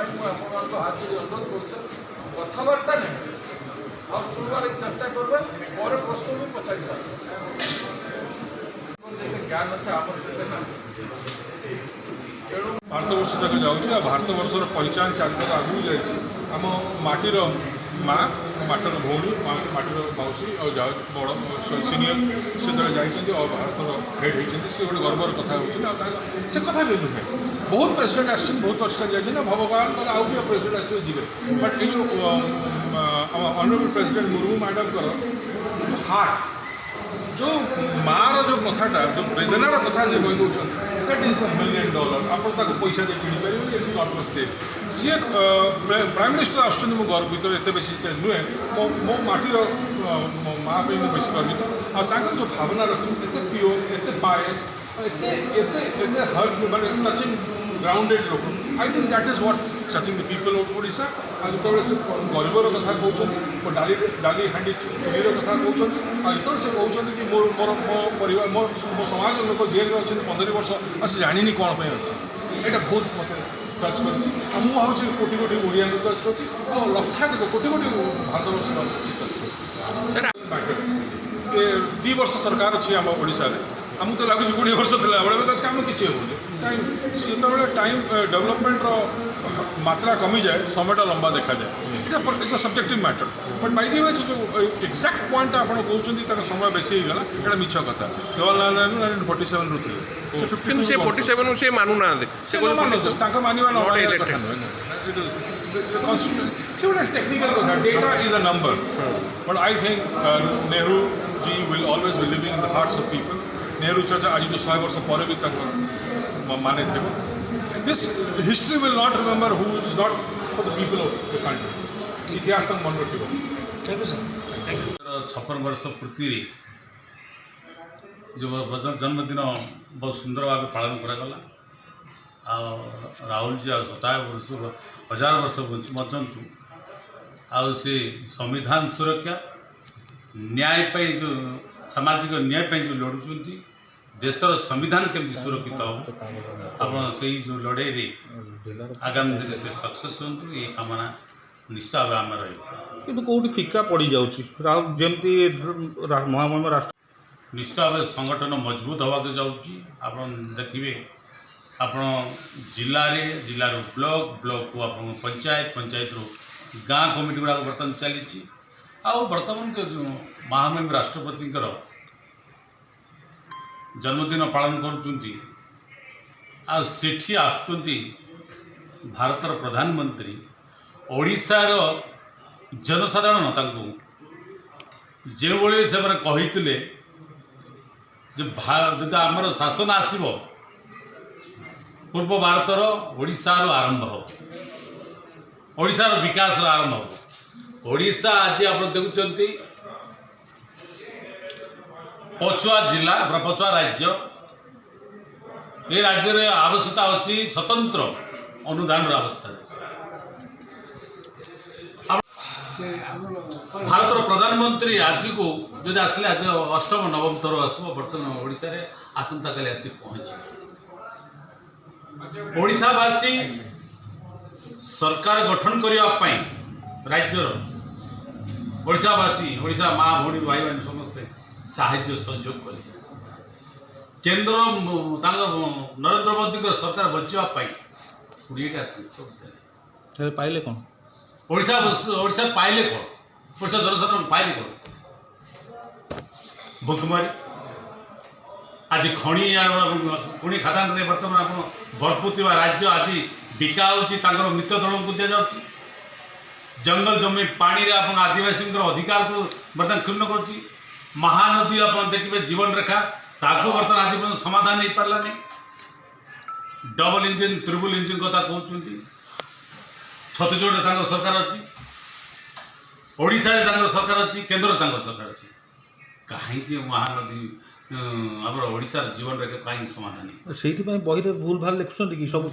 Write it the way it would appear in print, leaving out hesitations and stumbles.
मुझे हाथ जोड़ी अनुरोध कर कथबार्ता नहीं और शुणवार चेष्टा करवा पर प्रश्न भी पचार ज्ञान अच्छे आम से भारत वर्ष तक जाऊँगी भारत वर्षर पहचान चारितक आगू जाम माटीर माँ माटर भौणी माटीर मौसी और बड़ सीनियर से जो और भारत हेड होती से गोटे गर्वर कथा होती से कथा भी नुहे बहुत प्रेसिडेंट आसान बहुत प्रेसिडेंट जाइए भगवान कल आउ भी प्रेसिडेंट आसवे जी बट ये honourable president Murmu madam heart जो मार जो कथाटा जो वेदनार कथा जो कही दौरान दैट इज $1 मिलियन आप पैसा दे कि इट्स नॉट फॉर सेल सी प्राइम मिनिस्टर आसुँच गर्वित एत बेस नुहे मो माटीर माँ पे बेस गर्वित आ जो भावना रखी एत प्योर एत पायस एत हर्ट माने टचिंग ग्राउंडेड लोक I think that is what touching the people of Odisha आ जो से गरीबर कथा कहते डाली डाली हाँ चुलीर कथा कहते जो से कहते कि मोर मोर मो परिवार मो समाज लोक जेल में अच्छे 15 वर्ष आ से जानी कौन पर अच्छे यहाँ बहुत मत टच कर मुझे कोटी कोटी ओडिया को टच कर लक्षाधिक कोटी कोटी भारत वर्ष टच कर 2 वर्ष सरकार अच्छी आम ओडिशा आमको तो लगुच 20 वर्ष थी बेले कम किसी हो टाइम जो टाइम डेवलपमेंट मात्रा कमी जाए समयटा लंबा देखा जाए it's a subjective matter but by the way जो एक्जाक्ट पॉइंट आप कहते समय बेसी होगा यहाँ मिछ कथा जवाहरलाल नेहरू 47 रु थे से 47 से मानुना मानवा कथा नुहे से गोटे टेक्निकल कथा data is a number but I think Nehru ji will always be living in the hearts of people Nehru चर्चा आज जो 100 वर्ष पर भी माने थे this history will not remember who is not for the people of the country इतिहास तक मन रखिए थैंक यू सर 56 वर्ष पूर्ति जो जन्मदिन बहुत सुंदर भाव पालन करागला राहुल जी 1000 वर्ष बचंतु आउ से संविधान सुरक्षा न्याय पे जो सामाजिक न्याय पे जो लड़ुंट देशर संविधान केमती सुरक्षित हो आप जो लड़ाई आगामी दिन से सक्सेस हूँ ये कामना निश्चित भाव आम रही कौटी फिका पड़ जामती महामहिम राष्ट्र निश्चित भाव संगठन मजबूत होगा जाऊँगी आप देखिए आप जिले ब्लॉक को आप पंचायत रू गाँ कमिटी गुड़ा बर्तमान चली बर्तमान जो महामहिम राष्ट्रपति जन्मदिन पालन करुँच आसुँच भारतर प्रधानमंत्री ओडिशार जनसाधारण जो भाई से कहते जो आमर शासन आसब पूर्व भारतर ओडिशार आरंभ हो ओडिशार विकास आरंभ हो ओडिशा आज आप देखुं पछुआ जिला पछुआ राज्य ये राज्य रे आवश्यकता अच्छी स्वतंत्र अनुदान अवस्था भारतर प्रधानमंत्री आज को जब आसले आज 8म 9म थर आसब बर्तमान ओडिशा रे आसंता काली आसी पहुँचे ओडिशावासी सरकार गठन करने राज्यर ओडिशावासी ओडिशा माँ भौणी भाई बहन समस्ते साहाय्य सहयोग कले केन्द्र नरेंद्र मोदी सरकार बचापी 20टा सांसद पाइले कौन ओडिशा पाइले कौन ओडिशा जनसाधारण पाइले कौन भुखमारी आज खणी खादान बर्तमान आप भरपूर राज्य आज बिका हो मित्र दल को दि जाऊँ जंगल जमी पानी आप आदिवासी अधिकार को बर्तमान क्षुण्ण कर महानदी आप देखिए जीवन रेखा ताको बर्तमान आज पर्यटन समाधान नहीं पारानी डबल इंजिन ट्रिपल इंजिन कथा कहते छत्तीसगढ़ सरकार अच्छी ओडिशा सरकार अच्छी केन्द्र सरकार अच्छी कहीं महानदी आम ओडिशार जीवन रेखा कहीं समाधान से बही भूल भाल लिखुं कि सब